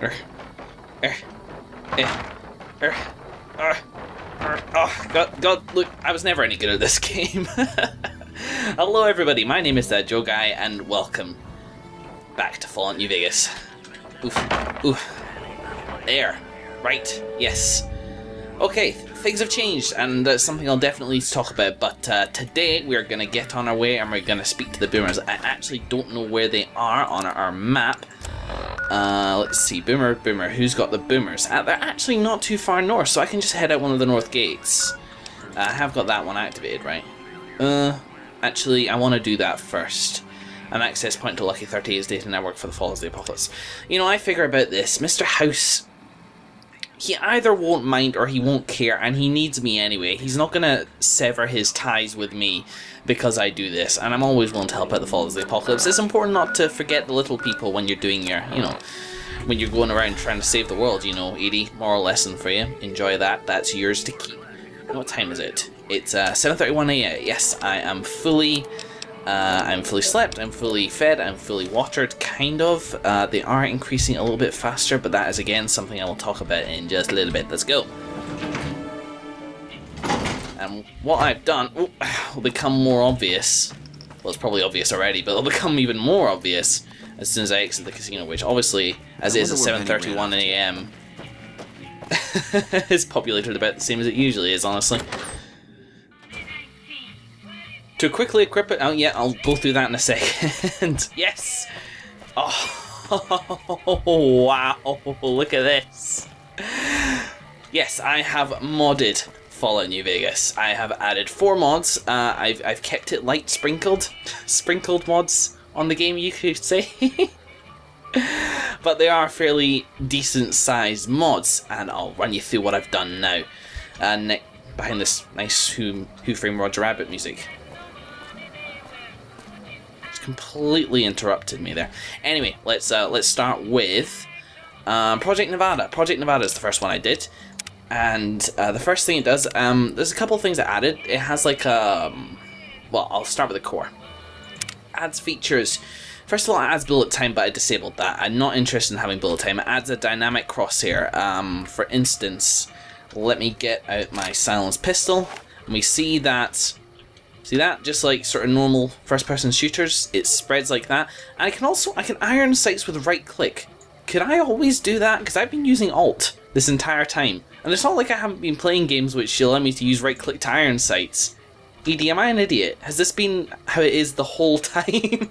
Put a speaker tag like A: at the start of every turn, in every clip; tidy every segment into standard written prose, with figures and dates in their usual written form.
A: Oh, God, look, I was never any good at this game. Hello everybody, my name is Joe Guy, and welcome back to Fallout New Vegas. Oof, oof. There. Right, yes. Okay, things have changed, and something I'll definitely talk about, but today we're going to get on our way and we're going to speak to the boomers. I actually don't know where they are on our map. Let's see, boomer, who's got the boomers? They're actually not too far north, so I can just head out one of the north gates. I have got that one activated, right? Actually, I want to do that first. An access point to Lucky 38's data network for the fall of the apocalypse. You know, I figure about this. Mr. House, he either won't mind or he won't care, and he needs me anyway. He's not going to sever his ties with me because I do this, and I'm always willing to help out the fall of the apocalypse. It's important not to forget the little people when you're doing your, you know, when you're going around trying to save the world, you know. 80, moral lesson for you. Enjoy that. That's yours to keep. What time is it? It's 7:31 a.m. Yes, I am fully... I'm fully slept, I'm fully fed, I'm fully watered, kind of. They are increasing a little bit faster, but that is again something I will talk about in just a little bit. Let's go. And what I've done will become more obvious. Well, it's probably obvious already, but it'll become even more obvious as soon as I exit the casino, which obviously, as it is at 7:31 a.m, is populated about the same as it usually is, honestly. To quickly equip it, oh yeah, I'll go through that in a second. Yes! Oh, wow, look at this. Yes, I have modded Fallout New Vegas. I have added 4 mods. I've kept it light sprinkled. Sprinkled mods on the game, you could say. But they are fairly decent sized mods, and I'll run you through what I've done now. Behind this nice Who Framed Roger Rabbit music. Completely interrupted me there. Anyway, let's start with Project Nevada. Project Nevada is the first one I did, and the first thing it does, there's a couple of things I added. It has like well, I'll start with the core. Adds features. First of all, it adds bullet time, but I disabled that. I'm not interested in having bullet time. It adds a dynamic crosshair. For instance, let me get out my silenced pistol, and we see that. See that? Just like sort of normal first-person shooters, it spreads like that. And I can iron sights with right click. Could I always do that? Because I've been using Alt this entire time. And it's not like I haven't been playing games which allow me to use right click to iron sights. ED, am I an idiot? Has this been how it is the whole time?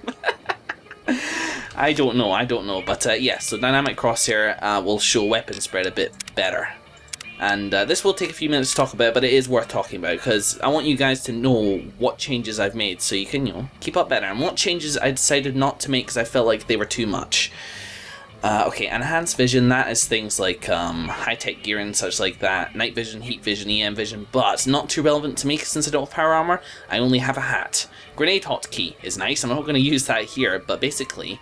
A: I don't know. But yeah, so dynamic crosshair will show weapon spread a bit better. And this will take a few minutes to talk about, but it is worth talking about because I want you guys to know what changes I've made so you can, you know, keep up better. And what changes I decided not to make because I felt like they were too much. Okay, enhanced vision, that is things like high-tech gear and such like that, night vision, heat vision, EM vision, but not too relevant to me since I don't have power armor. I only have a hat. Grenade hotkey is nice. I'm not going to use that here, but basically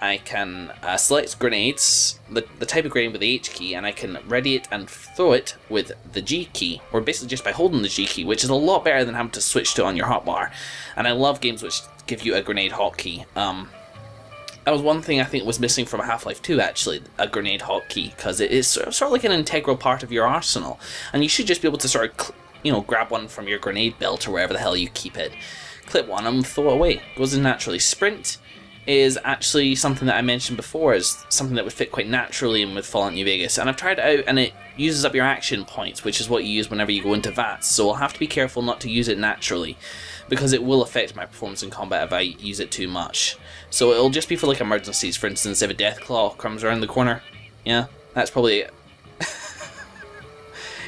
A: I can select grenades, the type of grenade with the H key, and I can ready it and throw it with the G key, or basically just by holding the G key, which is a lot better than having to switch to it on your hotbar. And I love games which give you a grenade hotkey. That was one thing I think was missing from Half-Life 2, actually, a grenade hotkey, because it is sort of like an integral part of your arsenal, and you should just be able to sort of, you know, grab one from your grenade belt or wherever the hell you keep it, clip one and throw it away. Goes in naturally. Sprint is actually something that I mentioned before as something that would fit quite naturally in with Fallout New Vegas, and I've tried it out and it uses up your action points, which is what you use whenever you go into VATS, so I'll have to be careful not to use it naturally because it will affect my performance in combat if I use it too much. So it'll just be for like emergencies. For instance, if a Deathclaw comes around the corner, yeah, that's probably it.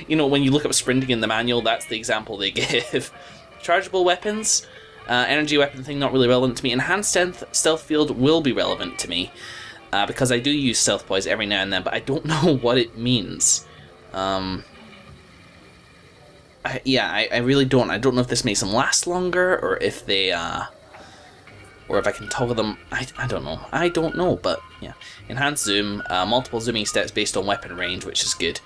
A: You know, when you look up sprinting in the manual, that's the example they give. Chargeable weapons, energy weapon thing, not really relevant to me. Enhanced stealth field will be relevant to me, because I do use stealth poise every now and then, but I don't know what it means. Yeah, I really don't. I don't know if this makes them last longer, or if they, or if I can toggle them. I don't know. I don't know, but yeah. Enhanced zoom, multiple zooming steps based on weapon range, which is good.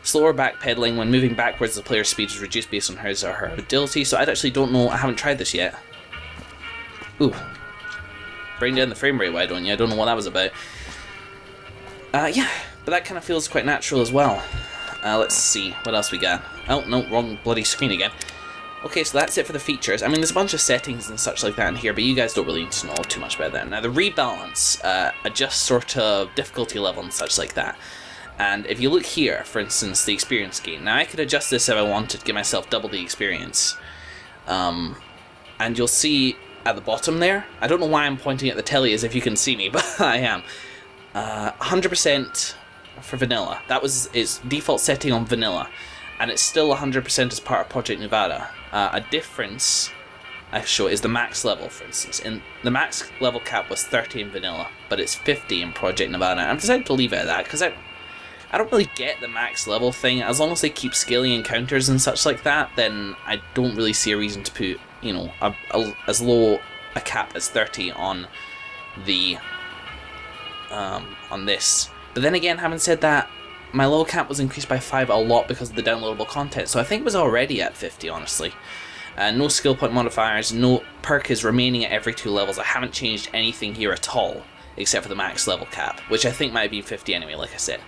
A: Slower backpedaling. When moving backwards, the player's speed is reduced based on his or her agility, so I actually don't know. I haven't tried this yet. Ooh. Bring down the frame rate, why don't you? I don't know what that was about. Yeah, but that kind of feels quite natural as well. Let's see, what else we got? Oh, no, wrong bloody screen again. Okay, so that's it for the features. I mean, there's a bunch of settings and such like that in here, but you guys don't really need to know too much about that. Now, the rebalance adjusts sort of difficulty level and such like that. And if you look here, for instance, the experience gain. Now, I could adjust this if I wanted to give myself double the experience. And you'll see at the bottom there, I don't know why I'm pointing at the telly as if you can see me, but I am. 100% for vanilla. That was its default setting on vanilla, and it's still 100% as part of Project Nevada. A difference I show is the max level, for instance. In the max level cap was 30 in vanilla, but it's 50 in Project Nevada. I've decided to leave it at that because I don't really get the max level thing. As long as they keep scaling encounters and such like that, then I don't really see a reason to put, you know, as low a cap as 30 on the on this. But then again, having said that, my level cap was increased by 5 a lot because of the downloadable content, so I think it was already at 50, honestly. No skill point modifiers, no perk is remaining at every 2 levels. I haven't changed anything here at all, except for the max level cap, which I think might be 50 anyway, like I said.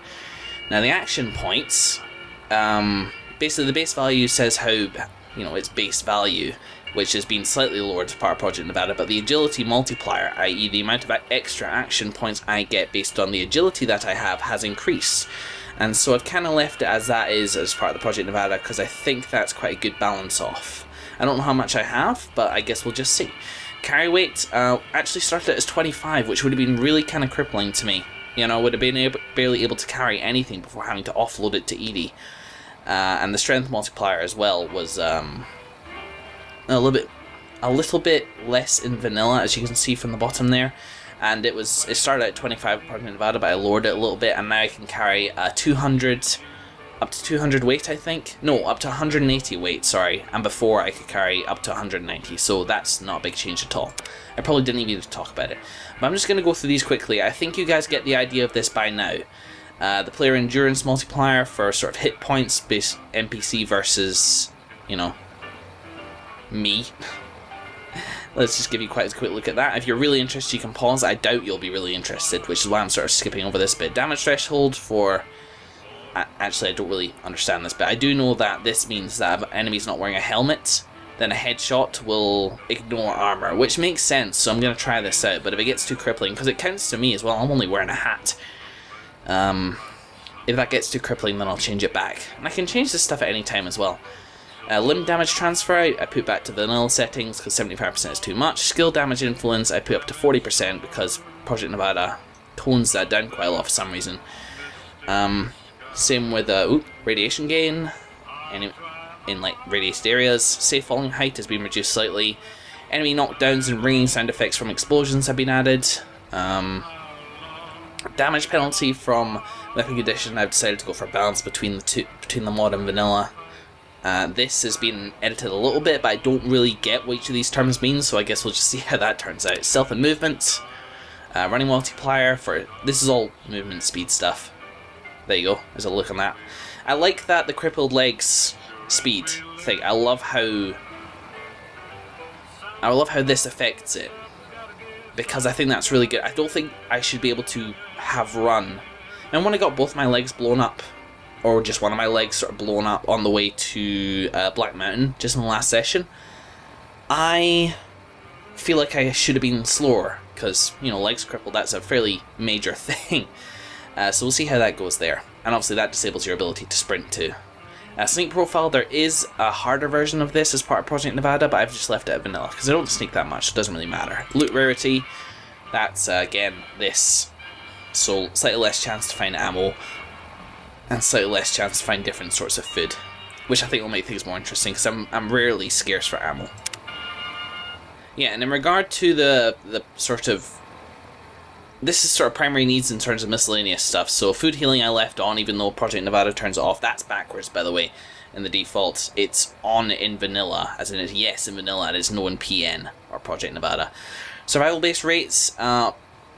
A: Now the action points, basically the base value says how, you know, its base value, which has been slightly lowered as part of Project Nevada, but the agility multiplier, i.e. the amount of extra action points I get based on the agility that I have, has increased. And so I've kind of left it as that is as part of the Project Nevada, because I think that's quite a good balance off. I don't know how much I have, but I guess we'll just see. Carry weight actually started as 25, which would have been really kind of crippling to me. You know, I would have been barely able to carry anything before having to offload it to Edie. And the strength multiplier as well was a little bit less in vanilla, as you can see from the bottom there. And it started at 25 Project Nevada, but I lowered it a little bit, and now I can carry 200, up to 200 weight, I think. No, up to 180 weight, sorry. And before I could carry up to 190, so that's not a big change at all. I probably didn't even need to talk about it. But I'm just going to go through these quickly. I think you guys get the idea of this by now. The player endurance multiplier for sort of hit points based NPC versus, you know, me. Let's just give you quite a quick look at that. If you're really interested, you can pause. I doubt you'll be really interested, which is why I'm sort of skipping over this bit. Damage threshold for... Actually, I don't really understand this, but I do know that this means that if an enemy's not wearing a helmet, then a headshot will ignore armor, which makes sense, so I'm going to try this out. But if it gets too crippling, because it counts to me as well, I'm only wearing a hat. If that gets too crippling, then I'll change it back. And I can change this stuff at any time as well. Limb damage transfer, I put back to vanilla settings because 75% is too much. Skill damage influence, I put up to 40% because Project Nevada tones that down quite a lot for some reason. Same with radiation gain in like radiated areas. Safe falling height has been reduced slightly. Enemy knockdowns and ringing sound effects from explosions have been added. Damage penalty from weapon condition, I've decided to go for a balance between the mod and vanilla. This has been edited a little bit, but I don't really get what each of these terms means, so I guess we'll just see how that turns out. Stealth and movement, running multiplier for this is all movement speed stuff. There you go. There's a look on that. I like that the crippled legs speed thing. I love how this affects it, because I think that's really good. I don't think I should be able to have run. And when I got both my legs blown up, or just one of my legs sort of blown up on the way to Black Mountain, just in the last session, I feel like I should have been slower, because, you know, legs crippled, that's a fairly major thing. So we'll see how that goes there. And obviously that disables your ability to sprint too. Sneak profile, there is a harder version of this as part of Project Nevada, but I've just left it at vanilla, because I don't sneak that much, it doesn't really matter. Loot rarity, that's again this. So slightly less chance to find ammo, and slightly less chance to find different sorts of food, which I think will make things more interesting, because I'm rarely scarce for ammo. Yeah, and in regard to the sort of... This is sort of primary needs in terms of miscellaneous stuff, so food healing I left on, even though Project Nevada turns it off. That's backwards, by the way, in the default. It's on in vanilla, as in it's yes in vanilla, and it's no in PN, or Project Nevada. Survival-based rates,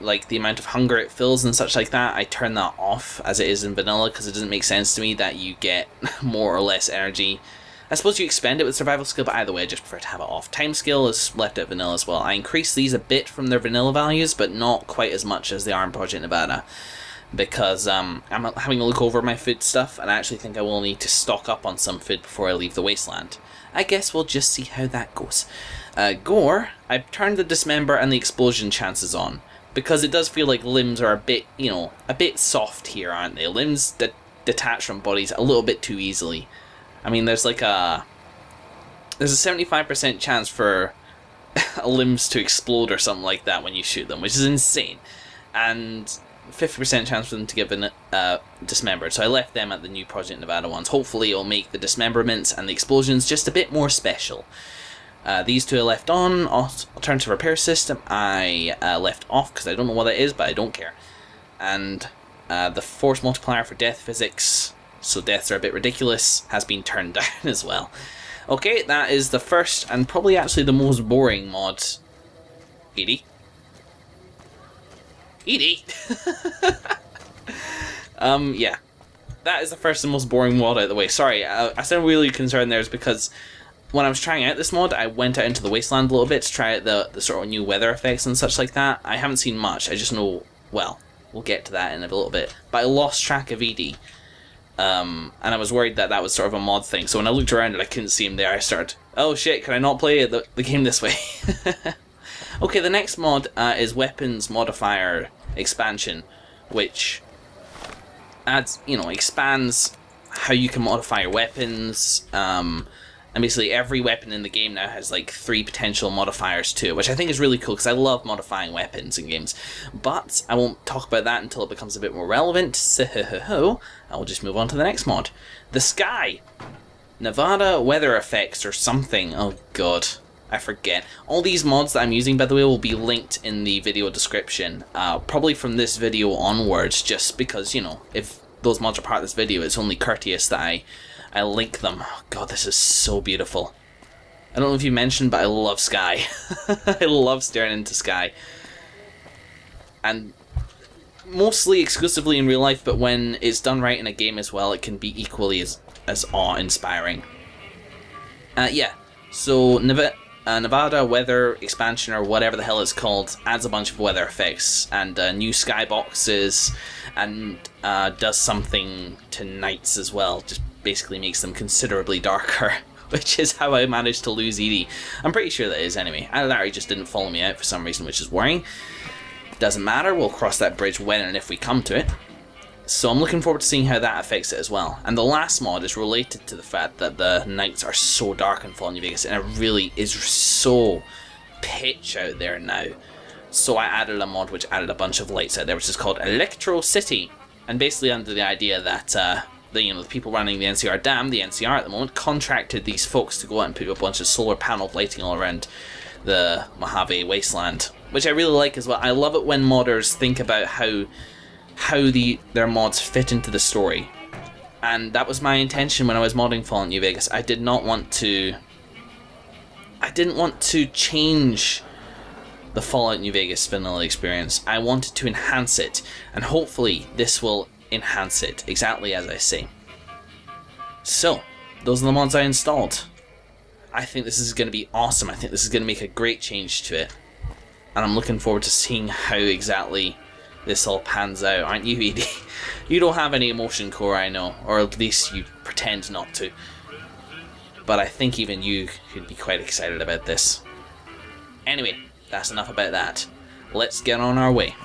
A: like the amount of hunger it fills and such like that, I turn that off as it is in vanilla, because it doesn't make sense to me that you get more or less energy. I suppose you expend it with survival skill, but either way I just prefer to have it off. Time skill is left at vanilla as well. I increase these a bit from their vanilla values, but not quite as much as they are in Project Nevada. because I'm having a look over my food stuff, and I actually think I will need to stock up on some food before I leave the wasteland. I guess we'll just see how that goes. Gore, I've turned the dismember and the explosion chances on, because it does feel like limbs are a bit, you know, a bit soft here, aren't they? Limbs that detach from bodies a little bit too easily. I mean, there's a 75% chance for limbs to explode or something like that when you shoot them, which is insane, and 50% chance for them to get dismembered. So I left them at the new Project Nevada ones. Hopefully it'll make the dismemberments and the explosions just a bit more special. These two I left on. Alternative repair system I left off because I don't know what that is, but I don't care. And the force multiplier for death physics, so deaths are a bit ridiculous, has been turned down as well. Okay, that is the first and probably actually the most boring mod. Edie? Edie! Yeah. That is the first and most boring mod out of the way. Sorry, I sound really concerned there is because when I was trying out this mod, I went out into the wasteland a little bit to try out the sort of new weather effects and such like that. I haven't seen much, I just know, well, we'll get to that in a little bit. But I lost track of Edie. And I was worried that that was sort of a mod thing, so when I looked around and I couldn't see him there, I started, oh shit, can I not play the game this way? Okay, the next mod is Weapons Modifier Expansion, which adds, you know, expands how you can modify your weapons, and basically every weapon in the game now has like 3 potential modifiers to it, which I think is really cool because I love modifying weapons in games. But I won't talk about that until it becomes a bit more relevant, so I'll just move on to the next mod. The Sky! Nevada weather effects or something. Oh god, I forget. All these mods that I'm using, by the way, will be linked in the video description, probably from this video onwards, just because, you know, if those mods are part of this video, it's only courteous that I link them. Oh god, this is so beautiful. I don't know if you mentioned, but I love Sky. I love staring into Sky. And mostly exclusively in real life, but when it's done right in a game as well, it can be equally as awe-inspiring. Yeah, so Nevada Weather Expansion, or whatever the hell it's called, adds a bunch of weather effects and new skyboxes, and does something to nights as well, just basically makes them considerably darker, which is how I managed to lose Edie. I'm pretty sure that is anyway. Larry just didn't follow me out for some reason, which is worrying. Doesn't matter, we'll cross that bridge when and if we come to it. So I'm looking forward to seeing how that affects it as well. And the last mod is related to the fact that the nights are so dark in Fallout New Vegas, and it really is so pitch out there now. So I added a mod which added a bunch of lights out there, which is called Electro City, and basically under the idea that the people running the NCR dam, the NCR at the moment, contracted these folks to go out and put a bunch of solar panel lighting all around the Mojave wasteland, which I really like as well. I love it when modders think about how their mods fit into the story, and that was my intention when I was modding Fallout New Vegas. I didn't want to change the Fallout New Vegas vanilla experience. I wanted to enhance it, and hopefully this will enhance it exactly as I say. So those are the mods I installed. I think this is going to be awesome. I think this is going to make a great change to it, and I'm looking forward to seeing how exactly this all pans out. Aren't you, Edie? You don't have any emotion core, I know, or at least you pretend not to, but I think even you could be quite excited about this. Anyway, that's enough about that. Let's get on our way.